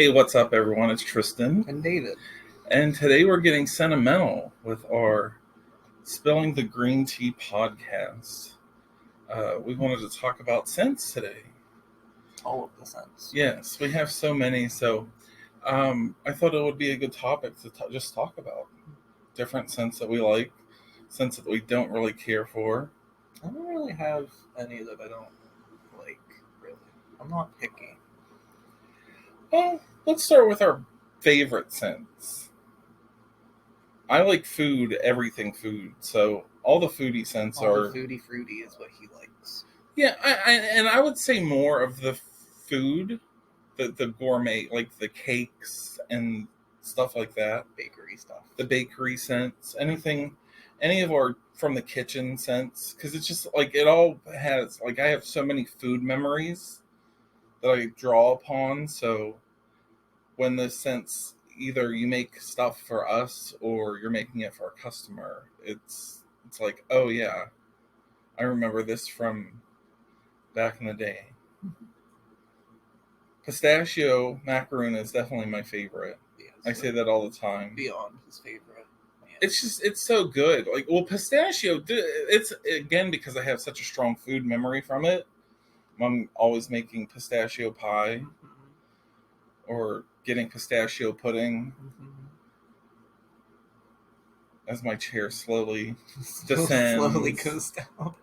Hey, what's up, everyone? It's Tristan. And David. And today we're getting sentimental with our Spilling the Green Tea podcast. We wanted to talk about scents today. All of the scents. Yes, we have so many. So I thought it would be a good topic to just talk about. Different scents that we like, scents that we don't really care for. I don't really have any that I don't like, really. I'm not picky. Well, let's start with our favorite scents. I like food, everything food. So all the foodie scents All are... the foodie fruity is what he likes. Yeah, and I would say more of the food, the gourmet, like the cakes and stuff like that. Bakery stuff. The bakery scents, anything, any of our from the kitchen scents, because it's just like it all has, like I have so many food memories that I draw upon. So when the scents, either you make stuff for us or you're making it for a customer, it's like, oh yeah, I remember this from back in the day. Pistachio macaroon is definitely my favorite. Yes, I say that all the time. Beyond his favorite. Man. It's so good. Like, well, pistachio, it's again because I have such a strong food memory from it. I'm always making pistachio pie or getting pistachio pudding as my chair slowly descends. Slowly goes down.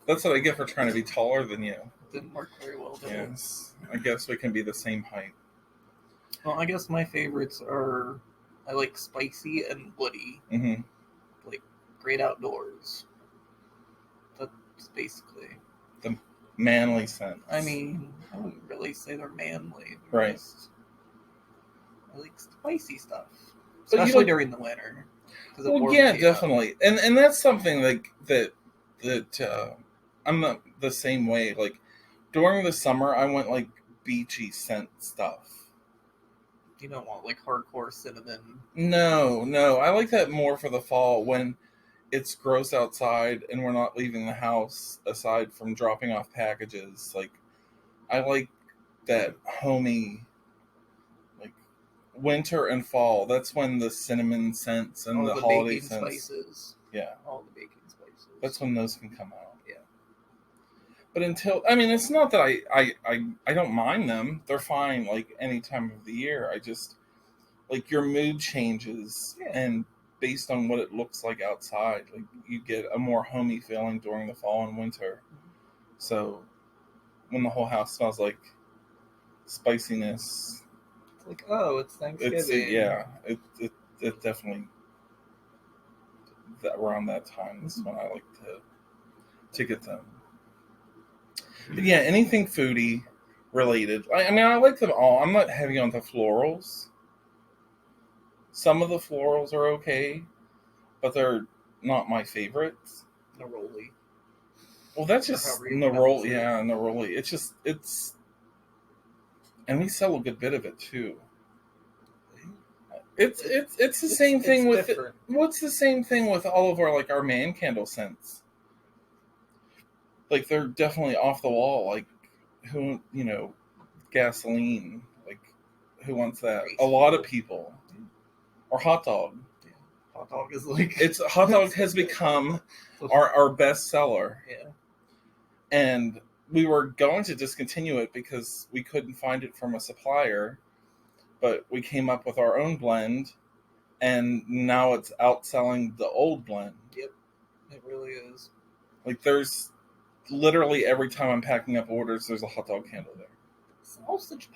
That's what I get for trying to be taller than you. Didn't work very well, did it? Yes. I guess we can be the same height. Well, I guess my favorites are, I like spicy and woody. Mm-hmm. Like Great Outdoors. That's basically the manly scents. I mean, I wouldn't really say they're manly. Right. I like spicy stuff, But especially during the winter. Well, yeah, definitely, and that's something like that I'm not the same way. Like during the summer, I want like beachy scent stuff. You don't want like hardcore cinnamon. No, I like that more for the fall when it's gross outside and we're not leaving the house. Aside from dropping off packages, like I like that homey. Winter and fall, that's when the cinnamon scents and all the holiday scents. Spices. Yeah. All the baking spices. That's when those can come out. Yeah. But it's not that I don't mind them. They're fine like any time of the year. I just like your mood changes and based on what it looks like outside, like you get a more homey feeling during the fall and winter. So when the whole house smells like spiciness, like, oh, it's Thanksgiving. It definitely around that time is when I like to get them. But yeah, anything foodie related. I like them all. I'm not heavy on the florals. Some of the florals are okay, but they're not my favorites. Neroli. Well, that's just neroli. Yeah, neroli. It's. And we sell a good bit of it too. It's the same thing with what's the same thing with all of our like our man candle scents. Like they're definitely off the wall. Like who gasoline. Like who wants that? A lot of people. Or hot dog. Yeah. Hot dog is hot dog has become our best seller. Yeah. And we were going to discontinue it because we couldn't find it from a supplier, but we came up with our own blend, and now it's outselling the old blend. Yep, it really is. Like there's literally every time I'm packing up orders, there's a hot dog candle there. Sausage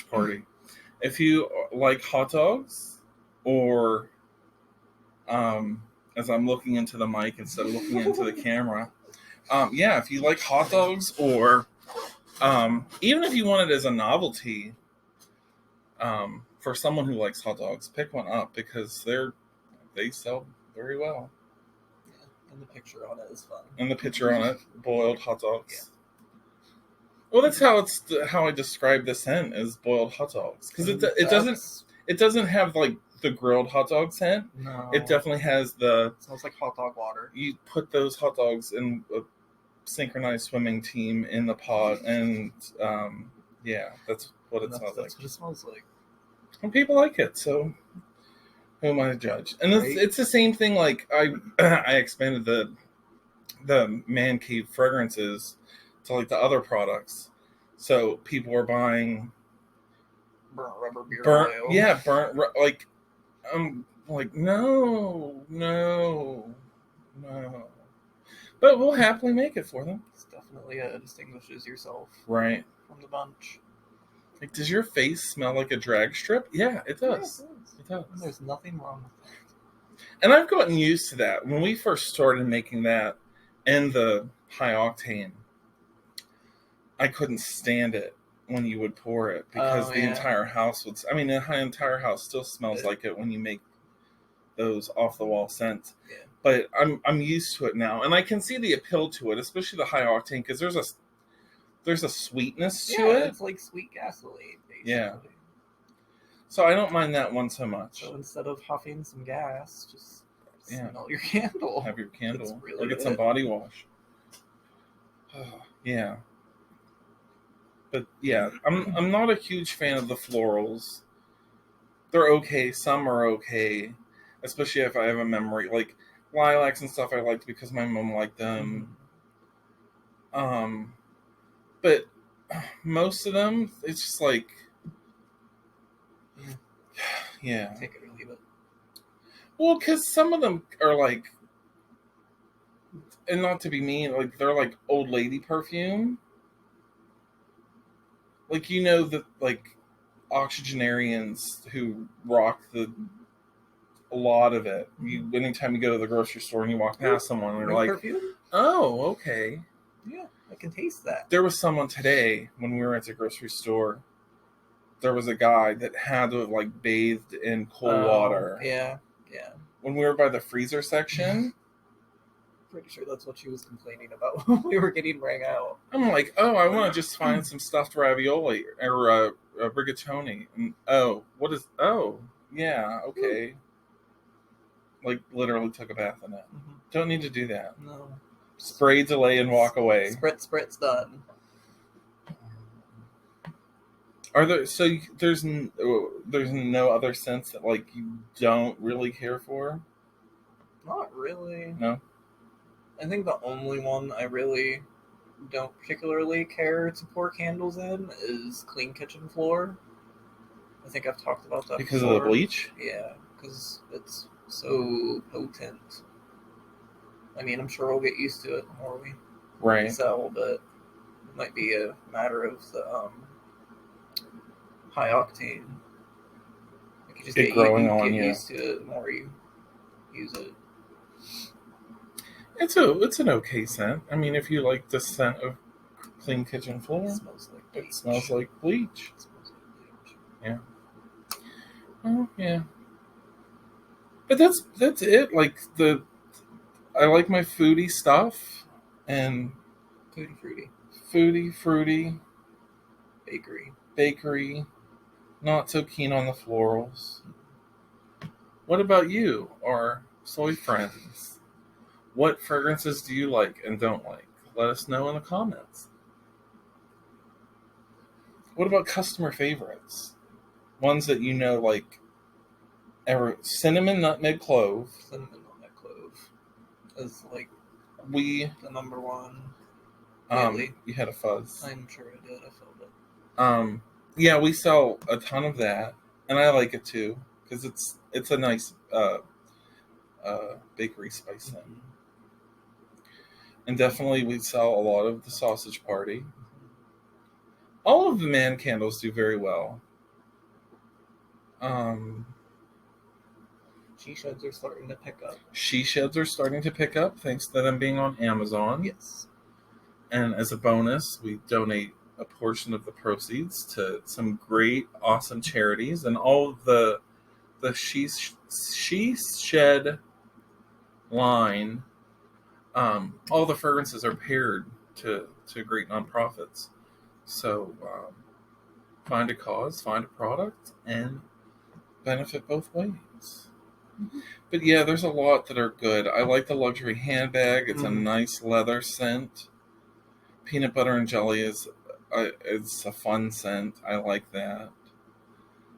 party. If you like hot dogs, or as I'm looking into the mic instead of looking into the camera. If you like hot dogs, or even if you want it as a novelty, for someone who likes hot dogs, pick one up because they sell very well. Yeah, and the picture on it is fun. And the picture on it, boiled hot dogs. Yeah. Well, that's how I describe the scent as boiled hot dogs, because it doesn't have like the grilled hot dog scent. No, it definitely has it smells like hot dog water. You put those hot dogs in a synchronized swimming team in the pot, and yeah, that's what it smells like. That's what it smells like. And people like it, so who am I to judge? And Right. it's the same thing. Like I expanded the man cave fragrances to like the other products, so people are buying Burnt rubber beer burnt, oil. yeah, like I'm like no, no, no, but we'll happily make it for them. It's definitely distinguishes yourself Right. from the bunch. Like, does your face smell like a drag strip? Yeah, it does. Yeah, It does. And there's nothing wrong with that. And I've gotten used to that. When we first started making that and the high octane, I couldn't stand it when you would pour it because the entire house would. I mean, the entire house still smells like it when you make those off the wall scents. Yeah. But I'm used to it now, and I can see the appeal to it, especially the high octane, because there's a sweetness to it. It's like sweet gasoline, basically. Yeah. So I don't mind that one so much. So instead of huffing some gas, just smell your candle. Have your candle. Really get some body wash. Yeah. But yeah, I'm not a huge fan of the florals. They're okay. Some are okay, especially if I have a memory. Like lilacs and stuff I liked because my mom liked them. But most of them, it's just like, yeah. Take it or leave it. Well, because some of them are like, and not to be mean, like they're like old lady perfume. Like the like octogenarians who rock a lot of it. Anytime you go to the grocery store and you walk past someone, and you're like, perfume? "Oh, okay." Yeah, I can taste that. There was someone today when we were at the grocery store. There was a guy that had to have like bathed in cold water. Yeah. When we were by the freezer section. Pretty sure that's what she was complaining about when we were getting rang out. I'm like, oh, I want to just find some stuffed ravioli or rigatoni. And yeah, okay. Like literally took a bath in it. Mm-hmm. Don't need to do that. No. Spray, delay, and walk away. Sprit's done. Are there there's no other scents that like you don't really care for? Not really. No. I think the only one I really don't particularly care to pour candles in is clean kitchen floor. I think I've talked about that because before. Of the bleach? Yeah, because it's so potent. I mean, I'm sure we'll get used to it the more we sell, but it might be a matter of the high octane. Like you just get used to it the more you use it. It's an okay scent. I mean, if you like the scent of clean kitchen floor, it smells like bleach. It smells like bleach. Yeah. Oh yeah. But that's it. Like I like my foodie stuff and foodie fruity, bakery. Not so keen on the florals. What about you, our soy friends? What fragrances do you like and don't like? Let us know in the comments. What about customer favorites? Ones that you know, like cinnamon, nutmeg, clove. Cinnamon, nutmeg, clove is like the number one. Really? You had a fuzz. I'm sure I did. I felt it. Yeah, we sell a ton of that, and I like it too because it's a nice bakery spice thing. And definitely we sell a lot of the sausage party. All of the man candles do very well. She sheds are starting to pick up. She sheds are starting to pick up thanks to them being on Amazon. Yes. And as a bonus, we donate a portion of the proceeds to some great, awesome charities. And all of the She Shed line, all the fragrances are paired to great nonprofits. So find a cause, find a product, and benefit both ways. Mm-hmm. But yeah, there's a lot that are good. I like the luxury handbag. It's a nice leather scent. Peanut butter and jelly is it's a fun scent. I like that.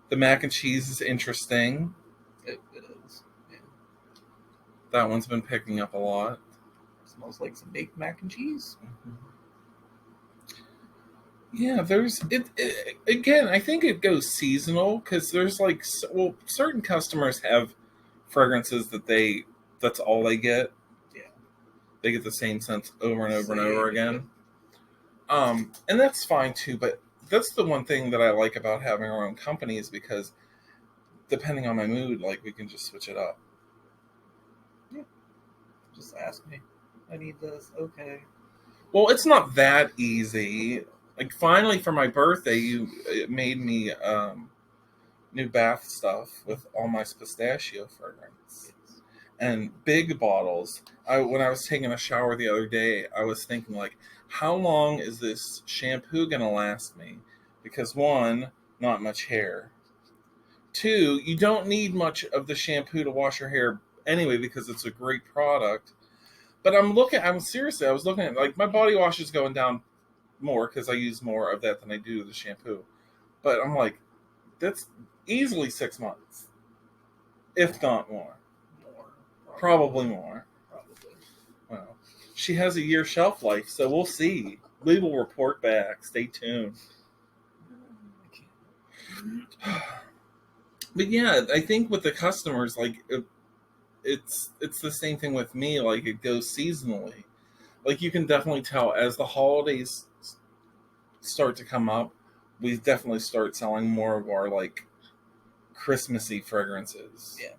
The mac and cheese is interesting. It is. Yeah. That one's been picking up a lot. Smells like some baked mac and cheese. Mm-hmm. Yeah, there's again. I think it goes seasonal because there's like certain customers have fragrances that's all they get. Yeah, they get the same scents over and over and over again. And that's fine too. But that's the one thing that I like about having our own company is because depending on my mood, like we can just switch it up. Yeah, just ask me. I need this. Okay. Well, it's not that easy. Like finally for my birthday, it made me new bath stuff with all my pistachio fragrance and big bottles. When I was taking a shower the other day, I was thinking like, how long is this shampoo gonna last me? Because one, not much hair. Two, you don't need much of the shampoo to wash your hair anyway because it's a great product. But I was looking at like my body wash is going down more because I use more of that than I do the shampoo. But I'm like, that's easily 6 months, if not more. Probably more. Probably. Well, she has a year shelf life, so we'll see. We will report back. Stay tuned. But yeah, I think with the customers, like it's the same thing with me. Like it goes seasonally. Like you can definitely tell as the holidays start to come up, we definitely start selling more of our like Christmassy fragrances. Yeah.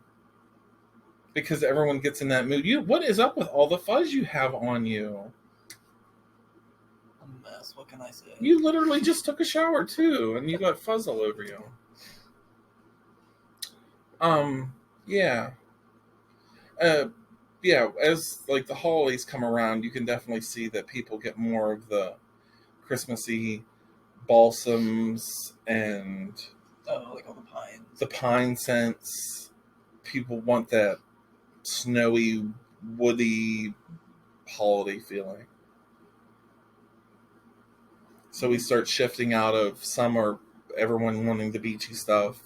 Because everyone gets in that mood. What is up with all the fuzz you have on you? A mess. What can I say? You literally just took a shower too, and you got fuzz all over you. Yeah. Yeah. As like the holidays come around, you can definitely see that people get more of the Christmassy balsams and like all the pines. The pine scents. People want that snowy, woody holiday feeling. So we start shifting out of summer, everyone wanting the beachy stuff,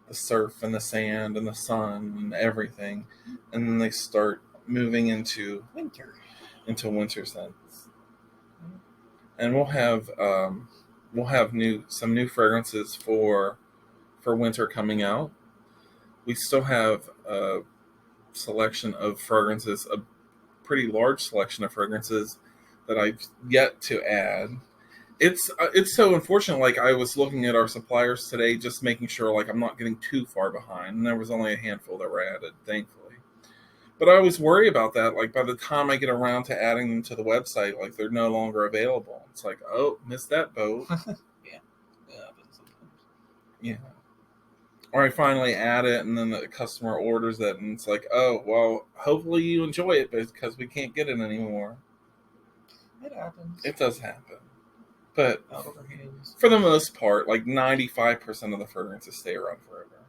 the surf and the sand and the sun and everything, and then they start moving into winter scents. And we'll have some new fragrances for winter coming out. We still have a selection of fragrances, a pretty large selection of fragrances that I've yet to add. It's so unfortunate. Like I was looking at our suppliers today, just making sure like I'm not getting too far behind, and there was only a handful that were added, thankfully. But I always worry about that. Like by the time I get around to adding them to the website, like they're no longer available. It's like, oh, missed that boat. Yeah, that happens sometimes. Yeah. Or I finally add it, and then the customer orders it, and it's like, oh, well, hopefully you enjoy it, because we can't get it anymore. It happens. It does happen. But for the most part, like 95% of the fragrances stay around forever,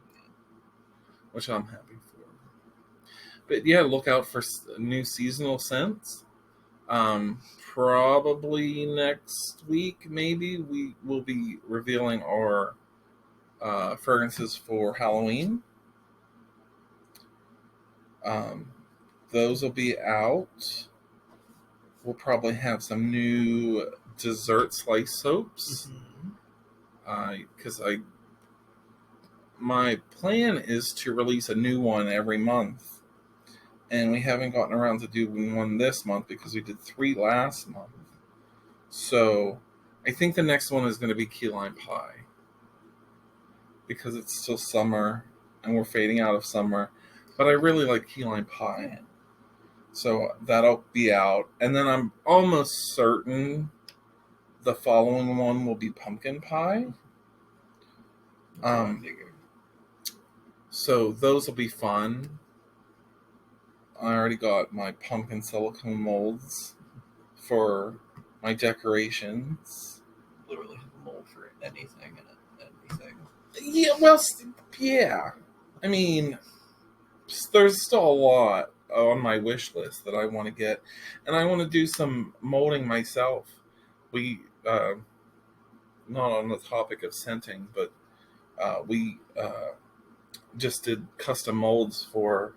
which I'm happy for. But yeah, look out for new seasonal scents. Probably next week, maybe we will be revealing our fragrances for Halloween. Those will be out. We'll probably have some new dessert slice soaps. Because my plan is to release a new one every month, and we haven't gotten around to doing one this month because we did 3 last month. So I think the next one is going to be key lime pie because it's still summer and we're fading out of summer, but I really like key lime pie. Yeah. So that'll be out, and then I'm almost certain the following one will be pumpkin pie. So those will be fun. I already got my pumpkin silicone molds for my decorations. Literally have a mold for anything and everything. Yeah, well, yeah. I mean, there's still a lot on my wish list that I want to get, and I want to do some molding myself. we not on the topic of scenting, but we just did custom molds for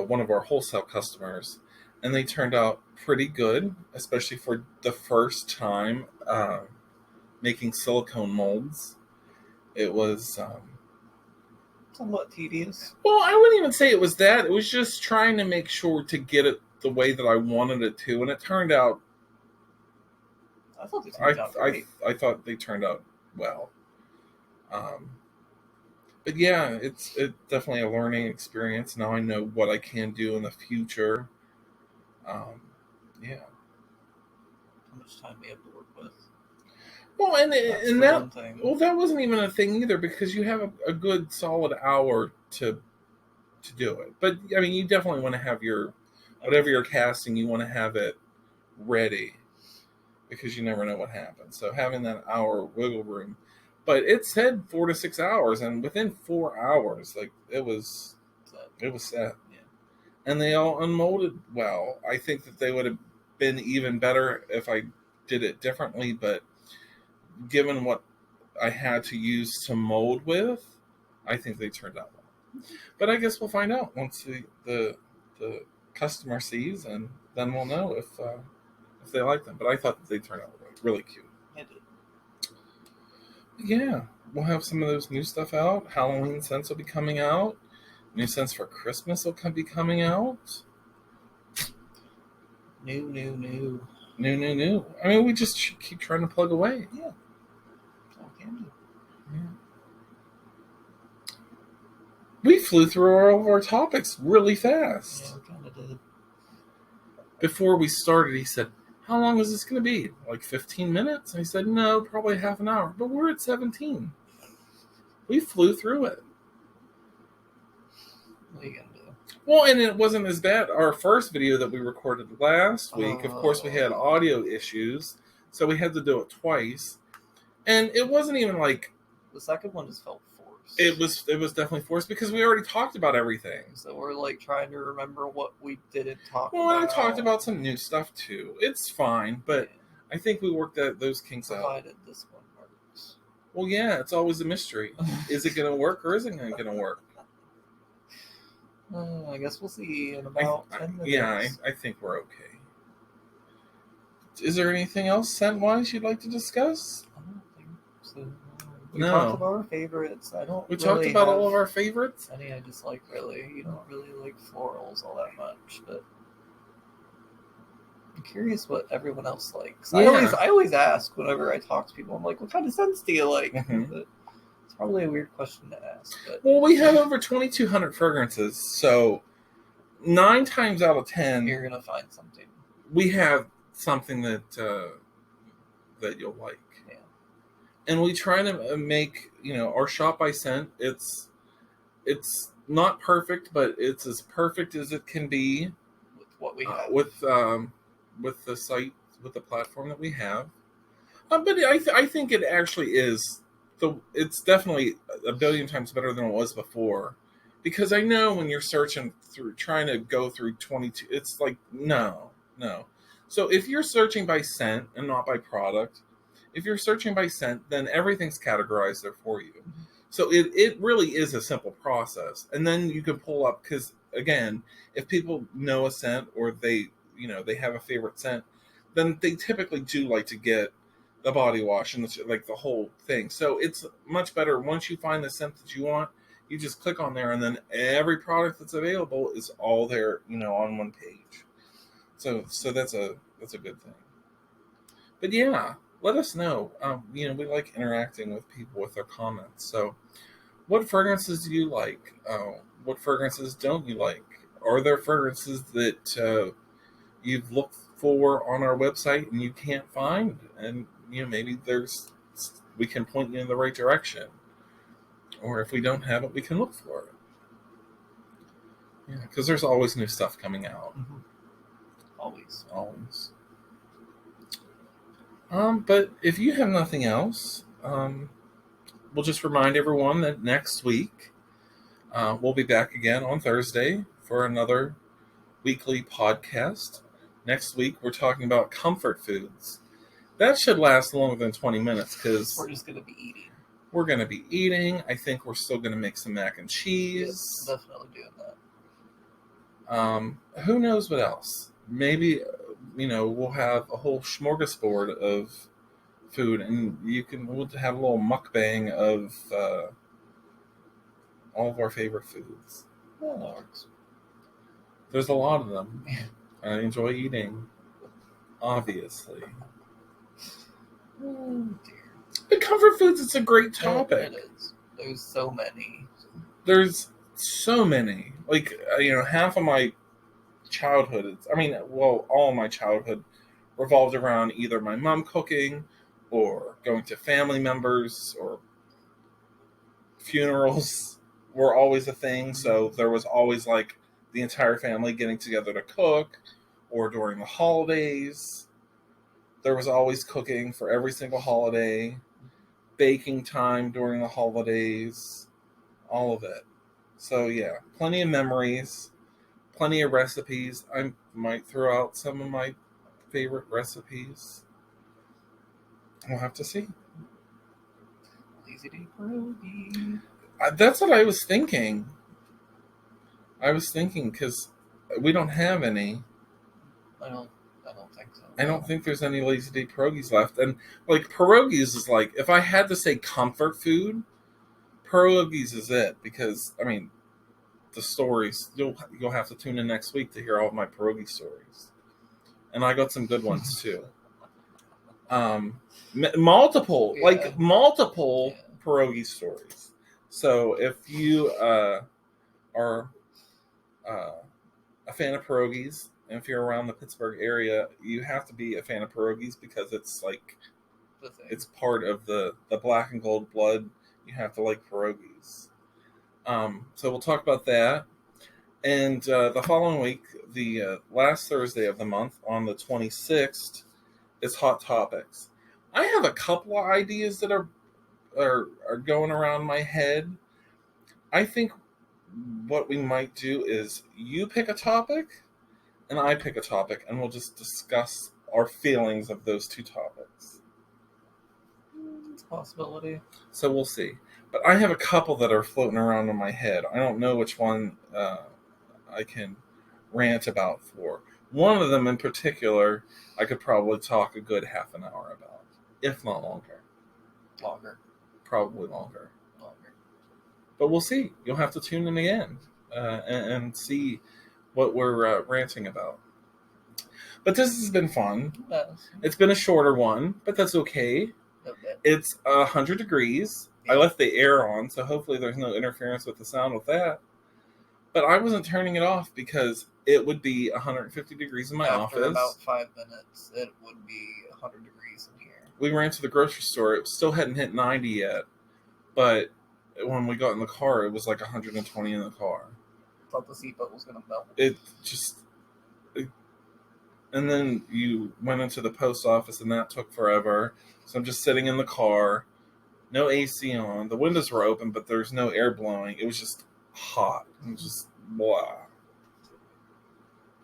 one of our wholesale customers, and they turned out pretty good, especially for the first time making silicone molds. It was somewhat tedious. Well, I wouldn't even say it was that. It was just trying to make sure to get it the way that I wanted it to, and it turned out. I thought they turned out great. I thought they turned out well. But yeah, it's definitely a learning experience. Now I know what I can do in the future. Yeah. How much time do you have to work with? Well, that wasn't even a thing either, because you have a good solid hour to do it. But I mean, you definitely want to have your whatever you're casting, you want to have it ready, because you never know what happens. So having that hour wiggle room. But it said 4 to 6 hours, and within 4 hours, like it was set. Yeah. And they all unmolded well. I think that they would have been even better if I did it differently, but given what I had to use to mold with, I think they turned out well. But I guess we'll find out once the customer sees, and then we'll know if they like them. But I thought that they turned out really cute. I did. Yeah, we'll have some of those new stuff out. Halloween scents will be coming out. New scents for Christmas will be coming out. New. I mean, we just keep trying to plug away. Yeah. That's all we can do. Yeah. We flew through all of our topics really fast. Yeah, we kind of did. Before we started, he said, "How long is this going to be? Like 15 minutes?" I said, "No, probably half an hour." But we're at 17. We flew through it. What are you going to do? Well, and it wasn't as bad. Our first video that we recorded last week, of course, we had audio issues, so we had to do it twice. And it wasn't even like... The second one just felt forced. It was definitely forced, because we already talked about everything. So we're like trying to remember what we didn't talk about. Well, I talked about some new stuff too. It's fine, but I think we worked those kinks out. Provided this one works. Well, yeah, it's always a mystery. Is it going to work, or isn't it going to work? I guess we'll see in about 10 minutes. Yeah, I think we're okay. Is there anything else scent-wise you'd like to discuss? I don't think so. We talked about our favorites. We talked about all of our favorites? I just like you don't really like florals all that much, but I'm curious what everyone else likes. Yeah. I always ask whenever I talk to people, I'm like, what kind of scents do you like? Mm-hmm. But it's probably a weird question to ask. But well, we have over 2,200 fragrances, so 9 times out of 10... You're going to find something. We have something that you'll like. Yeah. And we try to make, our shop by scent, it's not perfect, but it's as perfect as it can be with what we have. With the site, with the platform that we have. But I think it actually is it's definitely a billion times better than it was before, because I know when you're searching through, trying to go through 22, it's like, no. So if you're searching by scent and not by product, if you're searching by scent, then everything's categorized there for you. Mm-hmm. So it really is a simple process. And then you can pull up, because again, if people know a scent, or they have a favorite scent, then they typically do like to get the body wash and the whole thing. So it's much better once you find the scent that you want, you just click on there, and then every product that's available is all there, on one page. So that's a good thing. But yeah, let us know. We like interacting with people with their comments. So what fragrances do you like? What fragrances don't you like? Are there fragrances that you've looked for on our website and you can't find? And maybe we can point you in the right direction. Or if we don't have it, we can look for it. Yeah, because there's always new stuff coming out. Mm-hmm. Always. But if you have nothing else, we'll just remind everyone that next week we'll be back again on Thursday for another weekly podcast. Next week we're talking about comfort foods, That should last longer than 20 minutes because we're just going to be eating. We're going to be eating. I think we're still going to make some mac and cheese. Yes, definitely doing that. Who knows what else? Maybe, we'll have a whole smorgasbord of food, and we'll have a little mukbang of all of our favorite foods. Yeah, that works. There's a lot of them. I enjoy eating, obviously. Oh, dear. But comfort foods, it's a great topic. It is. There's so many. There's so many. Like, half of my childhood, all of my childhood revolved around either my mom cooking or going to family members, or funerals were always a thing. So there was always like the entire family getting together to cook, or during the holidays, there was always cooking for every single holiday, baking time during the holidays, all of it. So yeah, plenty of memories, plenty of recipes. I might throw out some of my favorite recipes. We'll have to see. Lazy pierogi. That's what I was thinking. Because we don't have any. I don't think so. I don't think there's any Lazy Day pierogies left. And like pierogies is like, if I had to say comfort food, pierogies is it. Because the stories, you'll have to tune in next week to hear all of my pierogi stories, and I got some good ones too. Multiple pierogi stories. So if you are a fan of pierogies, and if you're around the Pittsburgh area, you have to be a fan of pierogies because it's like it's part of the black and gold blood. You have to like pierogies. So we'll talk about that. And the following week, the last Thursday of the month, on the 26th, is Hot Topics. I have a couple of ideas that are going around my head. I think what we might do is you pick a topic, and I pick a topic, and we'll just discuss our feelings of those two topics. It's a possibility. So we'll see. But I have a couple that are floating around in my head. I don't know which one I can rant about for. One of them in particular, I could probably talk a good half an hour about, if not longer. Probably longer. But we'll see. You'll have to tune in again and see what we're ranting about. But this has been fun. Yes. It's been a shorter one, but that's okay. It's 100 degrees. I left the air on, so hopefully there's no interference with the sound with that. But I wasn't turning it off because it would be 150 degrees in my office. After about 5 minutes, it would be 100 degrees in here. We ran to the grocery store. It still hadn't hit 90 yet. But when we got in the car, it was like 120 in the car. I thought the seatbelt was going to melt. And then you went into the post office, and that took forever. So I'm just sitting in the car, no AC on. The windows were open, but there's no air blowing. It was just hot. It was just blah.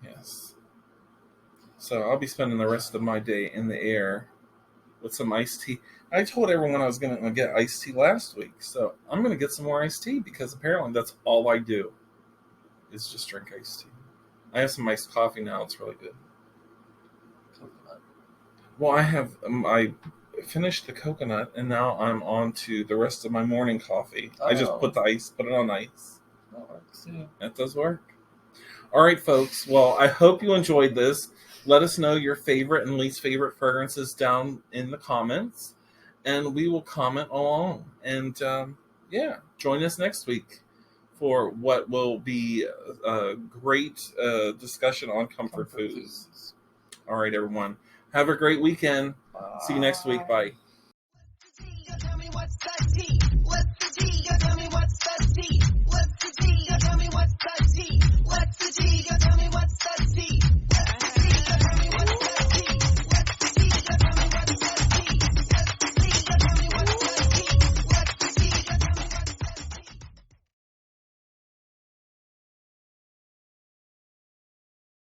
Yes. So I'll be spending the rest of my day in the air with some iced tea. I told everyone I was going to get iced tea last week, so I'm going to get some more iced tea because apparently that's all I do is just drink iced tea. I have some iced coffee now. It's really good. Coconut. Well, I finished the coconut, and now I'm on to the rest of my morning coffee. I just put it on ice. That works too. That does work. All right, folks. Well, I hope you enjoyed this. Let us know your favorite and least favorite fragrances down in the comments, and we will comment along. And join us next week for what will be a great discussion on comfort foods. All right, everyone. Have a great weekend. Bye. See you next week. Bye.